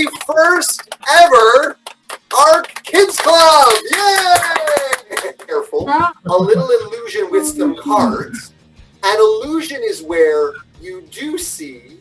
the first ever A.R.C Kids Club. Yay! Careful. A little illusion with some cards. An illusion is where you do see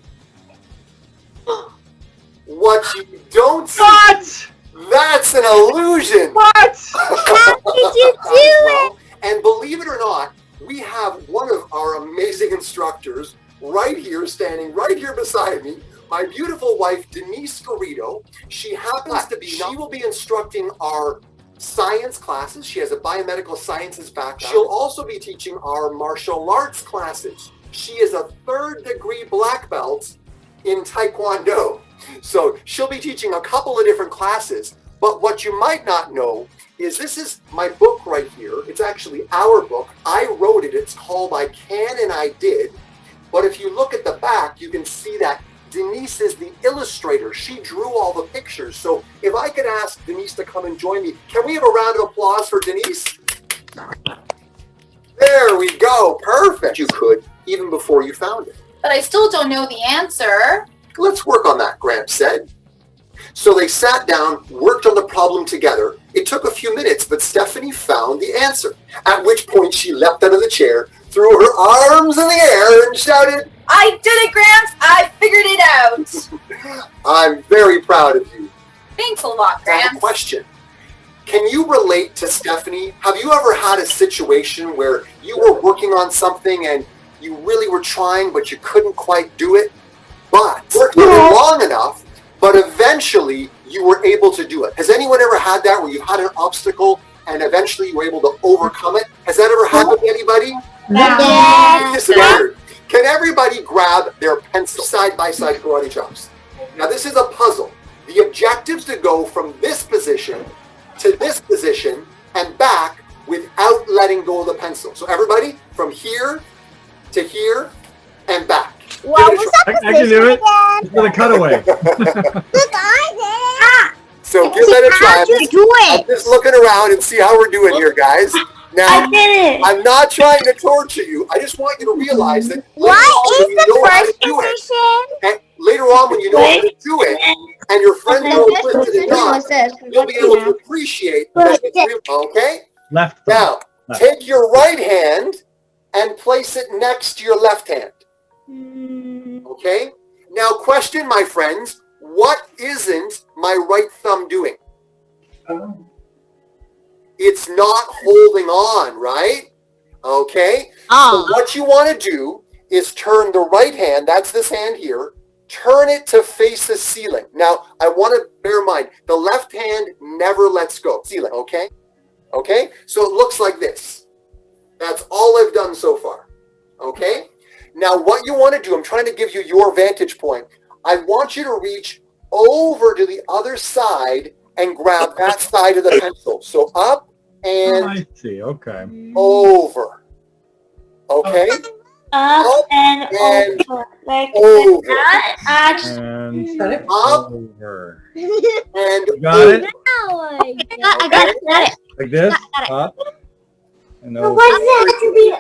what you don't see. What? That's an illusion. What? How did you do it? And believe it or not, we have one of our amazing instructors right here, standing right here beside me, my beautiful wife, Denise Garrido. She happens to be, she will be instructing our science classes. She has a biomedical sciences background. She'll also be teaching our martial arts classes. She is a 3rd degree black belt in Taekwondo. So she'll be teaching a couple of different classes. But what you might not know is this is my book right here. It's actually our book. I wrote it. It's called I Can and I Did. But if you look at the back, you can see that Denise is the illustrator. She drew all the pictures. So if I could ask Denise to come and join me, can we have a round of applause for Denise? There we go. Perfect. You could, even before you found it. But I still don't know the answer. Let's work on that, Gramps said. So they sat down, worked on the problem together. It took a few minutes, but Stephanie found the answer. At which point she leapt out of the chair, threw her arms in the air, and shouted, I did it, Gramps! I figured it out! I'm very proud of you. Thanks a lot, Now, Gramps. question. Can you relate to Stephanie? Have you ever had a situation where you were working on something and you really were trying, but you couldn't quite do it? But worked on it long enough, but eventually you were able to do it. Has anyone ever had that where you had an obstacle and eventually you were able to overcome it? Has that ever happened to anybody? Yes. Yes. Can everybody grab their pencil? Side by side karate chops. Now this is a puzzle. The objective is to go from this position to this position and back without letting go of the pencil. So everybody, from here to here and back. What was that I can do it. again? For the cutaway. Look, I So give that a try. How'd you do I'm it? just looking around and see how we're doing here, guys. Now, did it. I'm not trying to torture you. I just want you to realize that What is later on, when you know the how to first do it, position? and later on when you know how to do it, and your friends go twisted and not, you'll be able to appreciate that it's real. Okay? Left. Now, take your right hand and place it next to your left hand. Okay? Now, question, my friends, what isn't my right thumb doing? It's not holding on, right? Okay? So what you want to do is turn the right hand, that's this hand here, turn it to face the ceiling. Now, I want to bear in mind, the left hand never lets go. Ceiling, okay? Okay? So it looks like this. That's all I've done so far. Okay? Now, what you want to do, I'm trying to give you your vantage point. I want you to reach over to the other side and grab that side of the pencil. So up and I see. Okay. over. Okay? Up and over. Like over. that. Actually. And Up over. and You got it? I got it. Like this? Up. And over. What's that to be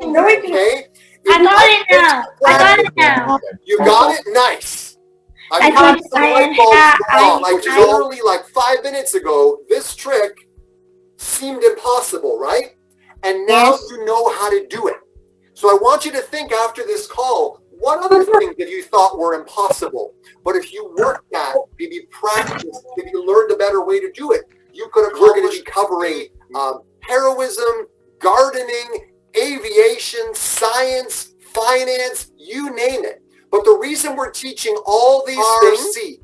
okay? I got it now. I got it now. You got it? Nice. I I'm got having some light bulbs like literally like 5 minutes ago, this trick seemed impossible, right? And now you know how to do it. So I want you to think after this call, what other things that you thought were impossible? But if you worked at, maybe practiced, maybe you learned a better way to do it, you could have going to be covering heroism, gardening, aviation, science, finance, you name it. But the reason we're teaching all these things,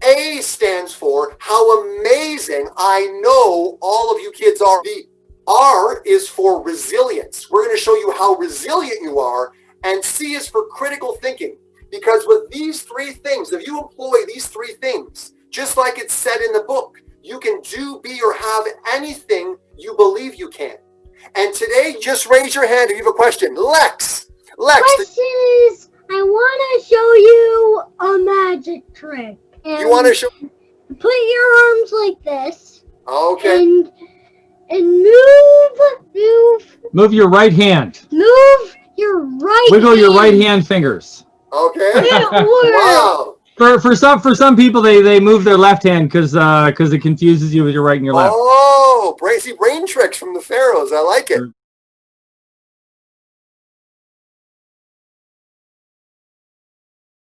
A stands for how amazing I know all of you kids are. The R is for resilience. We're going to show you how resilient you are. And C is for critical thinking. Because with these three things, if you employ these three things, just like it's said in the book, you can do, be, or have anything you believe you can. And today, just raise your hand if you have a question. Lex. Question is, I want to show you a magic trick. And You want to show? put your arms like this. Okay. And Move your right hand. move your right Wiggle your hand. right hand fingers. Okay. It works. Wow. For some people, they move their left hand because it confuses you with your right and your left. Oh, brain tricks from the pharaohs. I like it.